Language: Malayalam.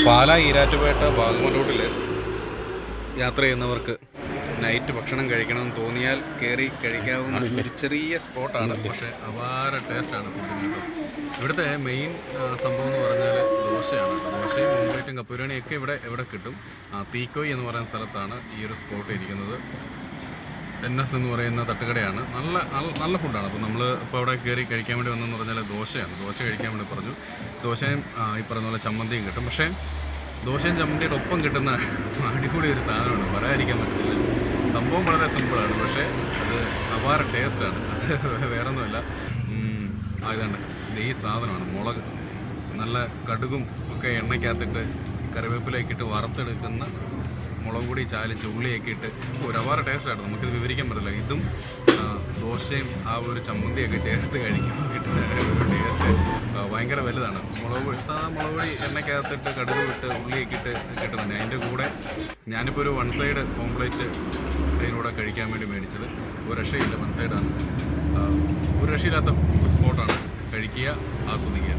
പാലാ ഈരാറ്റുപേട്ട വാഗമൺ റൂട്ടിൽ യാത്ര ചെയ്യുന്നവർക്ക് നൈറ്റ് ഭക്ഷണം കഴിക്കണമെന്ന് തോന്നിയാൽ കയറി കഴിക്കാവുന്ന ഒരു ചെറിയ സ്പോട്ടാണ്. പക്ഷേ അപാര ടേസ്റ്റാണ് ഫുഡിന്. ഇവിടുത്തെ മെയിൻ സംഭവം എന്ന് പറഞ്ഞാൽ ദോശയാണ്. ദോശയും ഓംലേറ്റും കപ്പ ബിരിയാണിയൊക്കെ ഇവിടെ കിട്ടും. തീക്കോയ് എന്ന് പറയുന്ന സ്ഥലത്താണ് ഈ ഒരു സ്പോട്ട് ഇരിക്കുന്നത്. NS എന്ന് പറയുന്ന തട്ടുകടയാണ്. നല്ല ഫുഡാണ്. അപ്പോൾ നമ്മൾ ഇപ്പോൾ അവിടെ കയറി കഴിക്കാൻ വേണ്ടി വന്നതെന്ന് പറഞ്ഞാൽ ദോശയാണ്. ദോശ കഴിക്കാൻ വേണ്ടി പറഞ്ഞു. ദോശയും ഈ പറയുന്ന പോലെ ചമ്മന്തിയും കിട്ടും. പക്ഷേ ദോശയും ചമ്മന്തിയുടെ ഒപ്പം കിട്ടുന്ന അടിപൊളി ഒരു സാധനമാണ്, പറയാതിരിക്കാൻ പറ്റില്ല. സംഭവം വളരെ സിമ്പിളാണ്, പക്ഷേ അത് അപാര ടേസ്റ്റാണ്. അത് വേറൊന്നുമല്ല, ഇതുണ്ട്, ഈ സാധനമാണ് മുളക്. നല്ല കടുകും ഒക്കെ എണ്ണയ്ക്കകത്തിട്ട് കറിവേപ്പിലയൊക്കെ ഇട്ട് വറുത്തെടുക്കുന്ന മുളക് പൊടി ചാലിച്ച് ഉള്ളിയൊക്കെ ഇട്ട് ഒരു അപാര ടേസ്റ്റാണ്. നമുക്കിത് വിവരിക്കാൻ പറ്റില്ല. ഇതും ദോശയും ആ ഒരു ചമ്മന്തിയൊക്കെ ചേർത്ത് കഴിക്കുമ്പോൾ കിട്ടുന്ന ഒരു ടേസ്റ്റ് ഭയങ്കര വലുതാണ്. മുളക് പൊടി എണ്ണയ്ക്കകത്തിട്ട് കടുക് വിട്ട് ഉള്ളിയൊക്കെ ഇട്ട് കിട്ടുന്നുണ്ട്. അതിൻ്റെ കൂടെ ഞാനിപ്പോൾ ഒരു 1 സൈഡ് ഓംപ്ലേറ്റ് അതിലൂടെ കഴിക്കാൻ വേണ്ടി മേടിച്ചത്. ഒരു രക്ഷയില്ല, 1 സൈഡാണ്. ഒരു രക്ഷയില്ലാത്ത സ്പോട്ടാണ്. കഴിക്കുക, ആസ്വദിക്കുക.